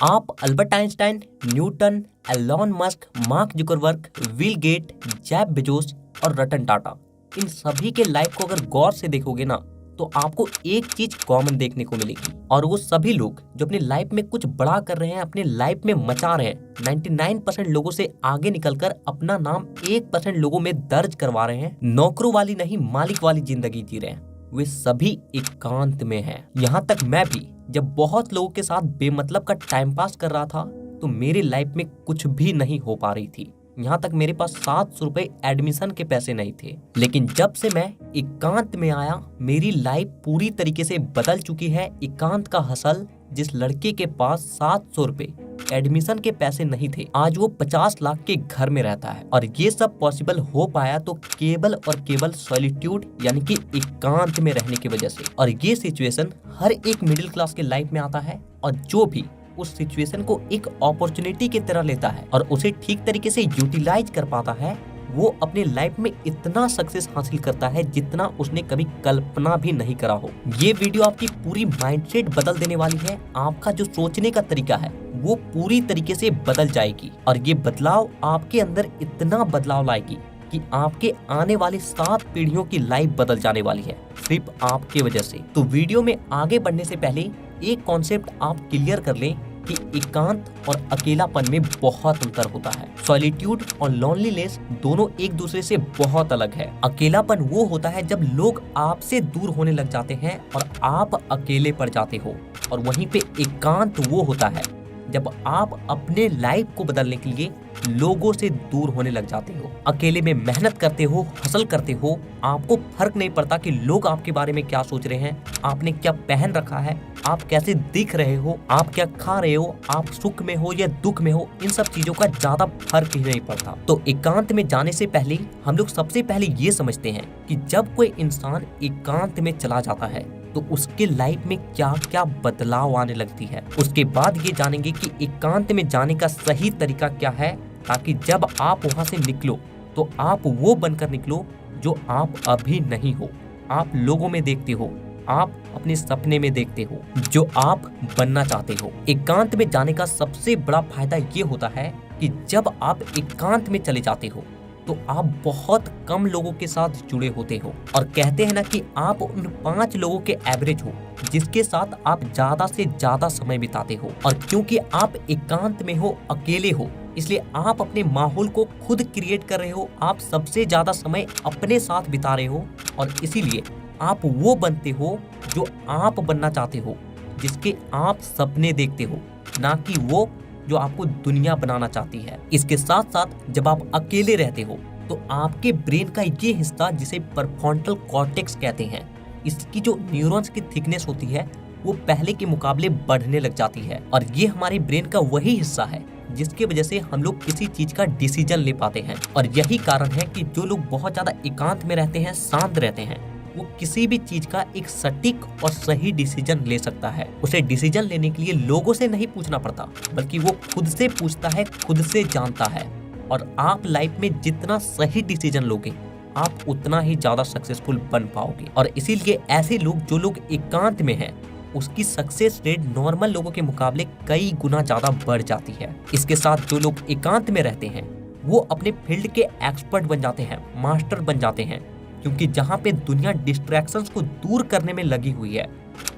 आप Albert Einstein, Newton, Elon Musk, Mark Zuckerberg, Bill Gate, Jeff Bezos और रतन टाटा, इन सभी के लाइफ को अगर गौर से देखोगे ना तो आपको एक चीज कॉमन देखने को मिलेगी, और वो सभी लोग जो अपनी लाइफ में कुछ बड़ा कर रहे हैं, अपने लाइफ में मचा रहे हैं, 99% लोगों से आगे निकलकर अपना नाम 1% लोगों में दर्ज करवा रहे हैं, नौकरों वाली नहीं मालिक वाली जिंदगी जी रहे हैं, वे सभी एकांत में हैं। यहाँ तक मैं भी जब बहुत लोगों के साथ बेमतलब का टाइम पास कर रहा था तो मेरी लाइफ में कुछ भी नहीं हो पा रही थी। यहाँ तक मेरे पास 700 रुपए एडमिशन के पैसे नहीं थे, लेकिन जब से मैं एकांत में आया मेरी लाइफ पूरी तरीके से बदल चुकी है। एकांत का हसल, जिस लड़के के पास 700 रुपए एडमिशन के पैसे नहीं थे, आज वो 50 लाख के घर में रहता है। और ये सब पॉसिबल हो पाया तो केवल और केवल सॉलिट्यूड यानी कि एकांत में रहने की वजह से। और ये सिचुएशन हर एक मिडिल क्लास के लाइफ में आता है, और जो भी उस सिचुएशन को एक अपॉर्चुनिटी की तरह लेता है और उसे ठीक तरीके से यूटिलाइज कर पाता है, वो अपने लाइफ में इतना सक्सेस हासिल करता है जितना उसने कभी कल्पना भी नहीं करा हो। ये वीडियो आपकी पूरी माइंडसेट बदल देने वाली है। आपका जो सोचने का तरीका है वो पूरी तरीके से बदल जाएगी, और ये बदलाव आपके अंदर इतना बदलाव लाएगी कि आपके आने वाले 7 पीढ़ियों की लाइफ बदल जाने वाली है, सिर्फ आपके वजह से। तो वीडियो में आगे बढ़ने से पहले एक कॉन्सेप्ट आप क्लियर कर लें कि एकांत और अकेलापन में बहुत अंतर होता है। सॉलिट्यूड और लोनलीनेस दोनों एक दूसरे से बहुत अलग है। अकेलापन वो होता है जब लोग आपसे दूर होने लग जाते हैं और आप अकेले पड़ जाते हो, और वहीं पे एकांत वो होता है जब आप अपने लाइफ को बदलने के लिए लोगों से दूर होने लग जाते हो। अकेले में मेहनत करते हो, हसल करते हो, आपको फर्क नहीं पड़ता कि लोग आपके बारे में क्या सोच रहे हैं, आपने क्या पहन रखा है, आप कैसे दिख रहे हो, आप क्या खा रहे हो, आप सुख में हो या दुख में हो, इन सब चीजों का ज्यादा फर्क ही नहीं पड़ता। तो एकांत में जाने से पहले हम लोग सबसे पहले ये समझते हैं कि जब कोई इंसान एकांत में चला जाता है तो उसके लाइफ में क्या क्या बदलाव आने लगती है। उसके बाद ये जानेंगे कि एकांत में जाने का सही तरीका क्या है, ताकि जब आप वहां से निकलो तो आप वो बनकर निकलो जो आप अभी नहीं हो। आप लोगों में देखते हो, आप अपने सपने में देखते हो, जो आप बनना चाहते हो। एकांत में जाने का सबसे बड़ा फायदा ये होता है कि जब आप एकांत में चले जाते हो तो आप बहुत कम लोगों के साथ जुड़े होते हो, और कहते हैं ना कि आप उन 5 लोगों के एवरेज हो जिसके साथ आप ज्यादा से ज्यादा समय बिताते हो। और क्योंकि आप एकांत में हो, अकेले हो, इसलिए आप अपने माहौल को खुद क्रिएट कर रहे हो। आप सबसे ज्यादा समय अपने साथ बिता रहे हो, और इसीलिए आप वो बनते हो जो आप बनना चाहते हो, जिसके आप सपने देखते हो, ना कि वो जो आपको दुनिया बनाना चाहती है। इसके साथ साथ जब आप अकेले रहते हो तो आपके ब्रेन का ये हिस्सा, जिसे परफ्रंटल कॉर्टेक्स कहते हैं, इसकी जो न्यूरॉन्स की थिकनेस होती है वो पहले के मुकाबले बढ़ने लग जाती है। और ये हमारे ब्रेन का वही हिस्सा है जिसकी वजह से हम लोग किसी चीज का डिसीजन ले पाते हैं। और यही कारण है कि जो लोग बहुत ज्यादा एकांत में रहते हैं, शांत रहते हैं, वो किसी भी चीज का एक सटीक और सही डिसीजन ले सकता है। उसे डिसीजन लेने के लिए लोगों से नहीं पूछना पड़ता, बल्कि वो खुद से पूछता है, खुद से जानता है। और आप लाइफ में जितना सही डिसीजन लोगे, आप उतना ही ज्यादा सक्सेसफुल बन पाओगे। और इसीलिए ऐसे लोग, जो लोग एकांत में हैं, उसकी सक्सेस रेट नॉर्मल लोगों के मुकाबले कई गुना ज्यादा बढ़ जाती है। इसके साथ जो लोग एकांत में रहते हैं वो अपने फील्ड के एक्सपर्ट बन जाते हैं, मास्टर बन जाते हैं, क्योंकि जहाँ पे दुनिया डिस्ट्रैक्शंस को दूर करने में लगी हुई है,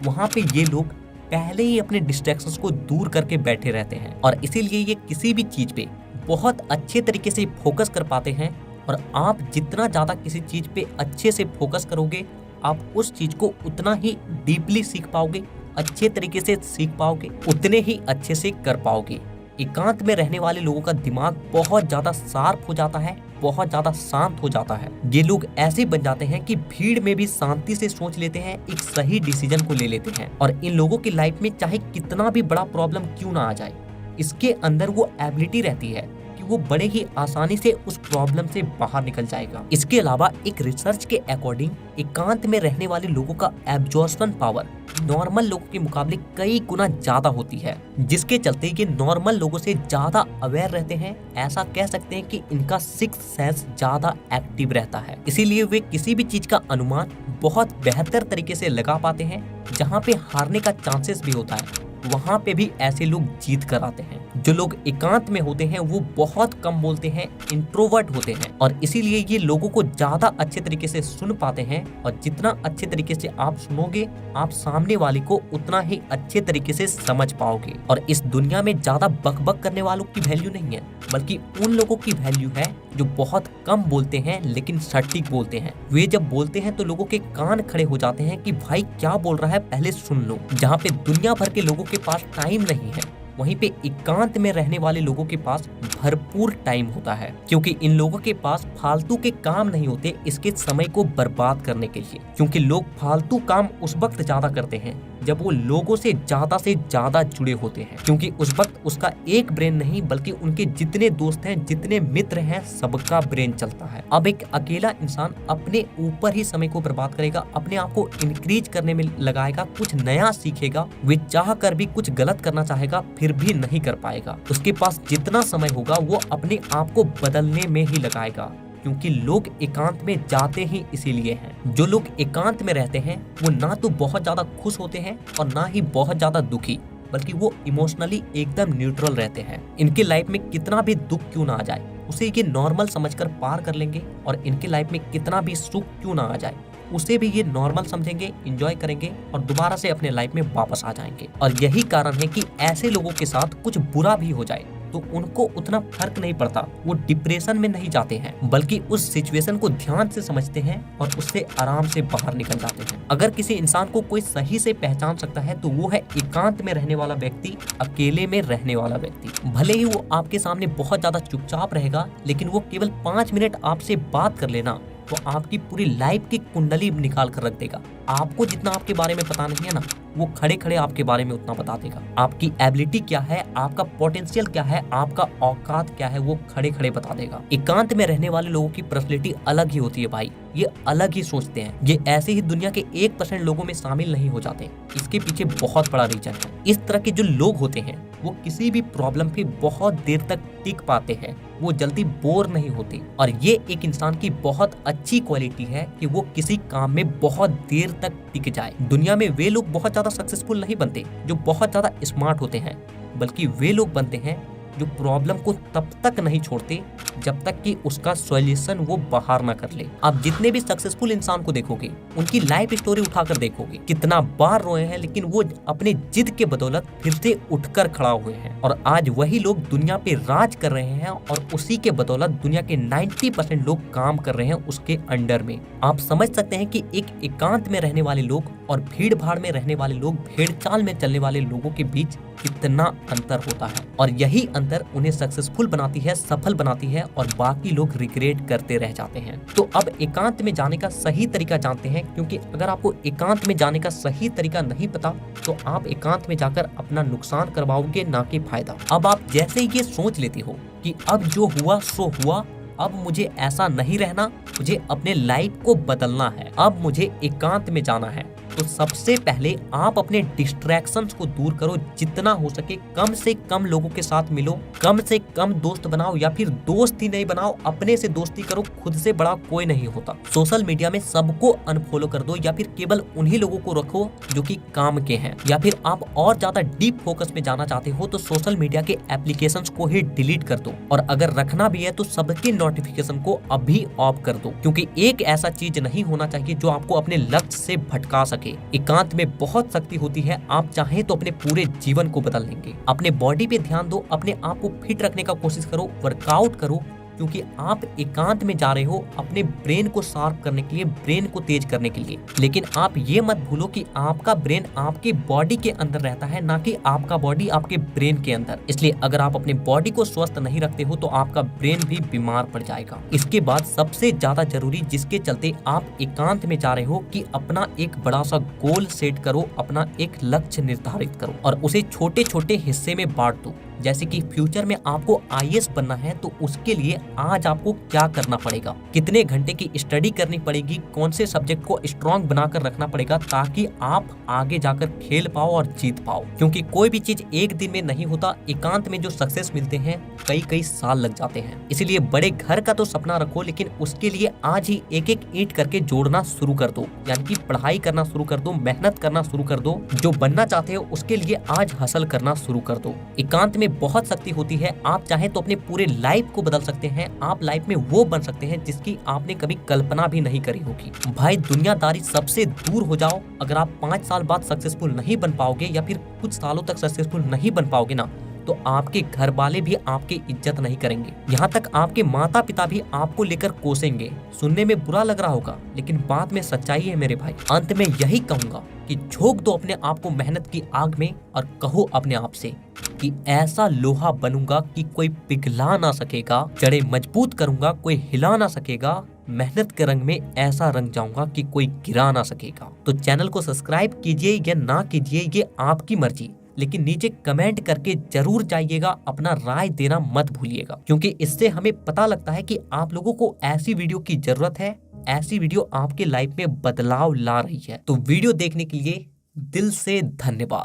वहाँ पे ये लोग पहले ही अपने डिस्ट्रैक्शंस को दूर करके बैठे रहते हैं। और इसीलिए ये किसी भी चीज पे बहुत अच्छे तरीके से फोकस कर पाते हैं। और आप जितना ज्यादा किसी चीज पे अच्छे से फोकस करोगे, आप उस चीज को उतना ही डीपली सीख पाओगे, अच्छे तरीके से सीख पाओगे, उतने ही अच्छे से कर पाओगे। एकांत में रहने वाले लोगों का दिमाग बहुत ज्यादा शार्प हो जाता है, बहुत ज्यादा शांत हो जाता है। ये लोग ऐसे बन जाते हैं कि भीड़ में भी शांति से सोच लेते हैं, एक सही डिसीजन को ले लेते हैं। और इन लोगों की लाइफ में चाहे कितना भी बड़ा प्रॉब्लम क्यों ना आ जाए, इसके अंदर वो एबिलिटी रहती है कि वो बड़े ही आसानी से उस प्रॉब्लम से बाहर निकल जाएगा। इसके अलावा एक रिसर्च के अकॉर्डिंग एकांत में रहने वाले लोगों का एब्जॉर्प्शन पावर नॉर्मल लोगों के मुकाबले कई गुना ज्यादा होती है, जिसके चलते ये नॉर्मल लोगों से ज्यादा अवेयर रहते हैं। ऐसा कह सकते हैं कि इनका सिक्स्थ सेंस ज्यादा एक्टिव रहता है, इसीलिए वे किसी भी चीज का अनुमान बहुत बेहतर तरीके से लगा पाते हैं। जहाँ पे हारने का चांसेस भी होता है, वहाँ पे भी ऐसे लोग जीत कर आते हैं। जो लोग एकांत में होते हैं वो बहुत कम बोलते हैं, इंट्रोवर्ट होते हैं, और इसीलिए ये लोगों को ज्यादा अच्छे तरीके से सुन पाते हैं। और जितना अच्छे तरीके से आप सुनोगे, आप सामने वाले को उतना ही अच्छे तरीके से समझ पाओगे। और इस दुनिया में ज्यादा बकबक करने वालों की वैल्यू नहीं है, बल्कि उन लोगों की वैल्यू है जो बहुत कम बोलते हैं लेकिन सटीक बोलते हैं। वे जब बोलते हैं तो लोगों के कान खड़े हो जाते हैं कि भाई क्या बोल रहा है, पहले सुन लो। जहाँ पे दुनिया भर के लोगों के पास टाइम नहीं है, वहीं पे एकांत में रहने वाले लोगों के पास भरपूर टाइम होता है, क्योंकि इन लोगों के पास फालतू के काम नहीं होते इसके समय को बर्बाद करने के लिए। क्योंकि लोग फालतू काम उस वक्त ज्यादा करते हैं जब वो लोगों से ज्यादा जुड़े होते हैं, क्योंकि उस वक्त उसका एक ब्रेन नहीं बल्कि उनके जितने दोस्त हैं, जितने मित्र हैं, सबका ब्रेन चलता है। अब एक अकेला इंसान अपने ऊपर ही समय को बर्बाद करेगा, अपने आप को इंक्रीज करने में लगाएगा, कुछ नया सीखेगा, वे चाह कर भी कुछ गलत करना चाहेगा फिर भी नहीं कर पाएगा। उसके पास जितना समय होगा वो अपने आप को बदलने में ही लगाएगा, क्योंकि लोग एकांत में जाते ही इसीलिए हैं। जो लोग एकांत में रहते हैं वो ना तो बहुत ज्यादा खुश होते हैं और ना ही बहुत ज्यादा दुखी, बल्कि वो इमोशनली एकदम न्यूट्रल रहते हैं। इनके लाइफ में कितना भी दुख क्यों ना आ जाए उसे ये नॉर्मल समझकर पार कर लेंगे, और इनके लाइफ में कितना भी सुख क्यों ना आ जाए उसे भी ये नॉर्मल समझेंगे, एंजॉय करेंगे और दोबारा से अपने लाइफ में वापस आ जाएंगे। और यही कारण है कि ऐसे लोगों के साथ कुछ बुरा भी हो जाए तो उनको उतना फर्क नहीं पड़ता, वो डिप्रेशन में नहीं जाते हैं, बल्कि उस सिचुएशन को ध्यान से समझते हैं और उससे आराम से बाहर निकल जाते हैं। अगर किसी इंसान को कोई सही से पहचान सकता है तो वो है एकांत में रहने वाला व्यक्ति, अकेले में रहने वाला व्यक्ति। भले ही वो आपके सामने बहुत ज्यादा चुपचाप रहेगा, लेकिन वो केवल 5 मिनट आपसे बात कर लेना तो आपकी पूरी लाइफ की कुंडली निकाल कर रख देगा। आपको जितना आपके बारे में पता नहीं है ना, वो खड़े खड़े आपके बारे में उतना बता देगा। आपकी एबिलिटी क्या है, आपका पोटेंशियल क्या है, आपका औकात क्या है, वो खड़े खड़े बता देगा। एकांत में रहने वाले लोगों की पर्सनैलिटी अलग ही होती है भाई, ये अलग ही सोचते हैं। ये ऐसे ही दुनिया के 1% लोगों में शामिल नहीं हो जाते, इसके पीछे बहुत बड़ा रीजन है। इस तरह के जो लोग होते हैं वो किसी भी प्रॉब्लम पे बहुत देर तक टिक पाते हैं, वो जल्दी बोर नहीं होते। और ये एक इंसान की बहुत अच्छी क्वालिटी है कि वो किसी काम में बहुत देर तक टिक जाए। दुनिया में वे लोग बहुत ज्यादा सक्सेसफुल नहीं बनते जो बहुत ज्यादा स्मार्ट होते हैं, बल्कि वे लोग बनते हैं जो प्रॉब्लम को तब तक नहीं छोड़ते जब तक कि उसका सॉल्यूशन वो बाहर ना कर ले। आप जितने भी सक्सेसफुल इंसान को देखोगे, उनकी लाइफ स्टोरी उठाकर देखोगे, कितना बार रोए हैं, लेकिन वो अपने जिद के बदौलत फिर से उठकर खड़ा हुए हैं। और आज वही लोग दुनिया पे राज कर रहे हैं और उसी के बदौलत दुनिया के 90% लोग काम कर रहे हैं उसके अंडर में। आप समझ सकते हैं कि एक एकांत में रहने वाले लोग और भीड़ भाड़ में रहने वाले लोग, भेड़ चाल में चलने वाले लोगों के बीच कितना अंतर होता है। और यही अंतर उन्हें सक्सेसफुल बनाती है, सफल बनाती है, और बाकी लोग रिग्रेट करते रह जाते हैं। तो अब एकांत में जाने का सही तरीका जानते हैं, क्योंकि अगर आपको एकांत में जाने का सही तरीका नहीं पता तो आप एकांत में जाकर अपना नुकसान करवाओगे, ना कि फायदा। अब आप जैसे ही ये सोच लेते हो कि अब जो हुआ सो हुआ, अब मुझे ऐसा नहीं रहना, मुझे अपने लाइफ को बदलना है, अब मुझे एकांत में जाना है, तो सबसे पहले आप अपने डिस्ट्रैक्शंस को दूर करो। जितना हो सके कम से कम लोगों के साथ मिलो, कम से कम दोस्त बनाओ, या फिर दोस्त ही नहीं बनाओ, अपने से दोस्ती करो। खुद से बड़ा कोई नहीं होता। सोशल मीडिया में सबको अनफॉलो कर दो, या फिर केवल उन्हीं लोगों को रखो जो कि काम के हैं। या फिर आप और ज्यादा डीप फोकस में जाना चाहते हो तो सोशल मीडिया के एप्लीकेशंस को ही डिलीट कर दो, और अगर रखना भी है तो सबके नोटिफिकेशन को अभी ऑफ कर दो, क्योंकि एक ऐसा चीज नहीं होना चाहिए जो आपको अपने लक्ष्य से भटका सके। एकांत में बहुत शक्ति होती है, आप चाहें तो अपने पूरे जीवन को बदल लेंगे। अपने बॉडी पे ध्यान दो, अपने आप को फिट रखने का कोशिश करो, वर्कआउट करो, क्योंकि आप एकांत में जा रहे हो अपने ब्रेन को शार्प करने के लिए, ब्रेन को तेज करने के लिए। लेकिन आप ये मत भूलो कि आपका ब्रेन आपके बॉडी के अंदर रहता है, ना कि आपका बॉडी आपके ब्रेन के अंदर। इसलिए अगर आप अपने बॉडी को स्वस्थ नहीं रखते हो तो आपका ब्रेन भी बीमार पड़ जाएगा। इसके बाद सबसे ज्यादा जरूरी जिसके चलते आप एकांत में जा रहे हो, कि अपना एक बड़ा सा गोल सेट करो, अपना एक लक्ष्य निर्धारित करो और उसे छोटे छोटे हिस्से में बांट दो। जैसे कि फ्यूचर में आपको IAS बनना है तो उसके लिए आज आपको क्या करना पड़ेगा, कितने घंटे की स्टडी करनी पड़ेगी, कौन से सब्जेक्ट को स्ट्रॉन्ग बनाकर रखना पड़ेगा ताकि आप आगे जाकर खेल पाओ और जीत पाओ। क्योंकि कोई भी चीज एक दिन में नहीं होता, एकांत में जो सक्सेस मिलते हैं कई कई साल लग जाते हैं। इसलिए बड़े घर का तो सपना रखो, लेकिन उसके लिए आज ही एक एक ईंट करके जोड़ना शुरू कर दो, यानी कि पढ़ाई करना शुरू कर दो, मेहनत करना शुरू कर दो। जो बनना चाहते हो उसके लिए आज हासिल करना शुरू कर दो। एकांत में बहुत शक्ति होती है। आप चाहे तो अपने पूरे लाइफ को बदल सकते हैं। आप लाइफ में वो बन सकते हैं जिसकी आपने कभी कल्पना भी नहीं करी होगी। भाई दुनियादारी सबसे दूर हो जाओ। अगर आप 5 साल बाद सक्सेसफुल नहीं बन पाओगे या फिर कुछ सालों तक सक्सेसफुल नहीं बन पाओगे ना, तो आपके घर वाले भी आपकी इज्जत नहीं करेंगे। यहाँ तक आपके माता पिता भी आपको लेकर कोसेंगे। सुनने में बुरा लग रहा होगा, लेकिन बात में सच्चाई है मेरे भाई। अंत में यही कहूंगा कि झोंक दो अपने आप को मेहनत की आग में और कहो अपने आप से कि ऐसा लोहा बनूंगा कि कोई पिघला ना सकेगा, जड़ें मजबूत करूंगा कोई हिला ना सकेगा, मेहनत के रंग में ऐसा रंग जाऊंगा कि कोई गिरा ना सकेगा। तो चैनल को सब्सक्राइब कीजिए या ना कीजिए, ये आपकी मर्जी, लेकिन नीचे कमेंट करके जरूर जाइएगा। अपना राय देना मत भूलिएगा, क्योंकि इससे हमें पता लगता है कि आप लोगों को ऐसी वीडियो की जरूरत है, ऐसी वीडियो आपके लाइफ में बदलाव ला रही है। तो वीडियो देखने के लिए दिल से धन्यवाद।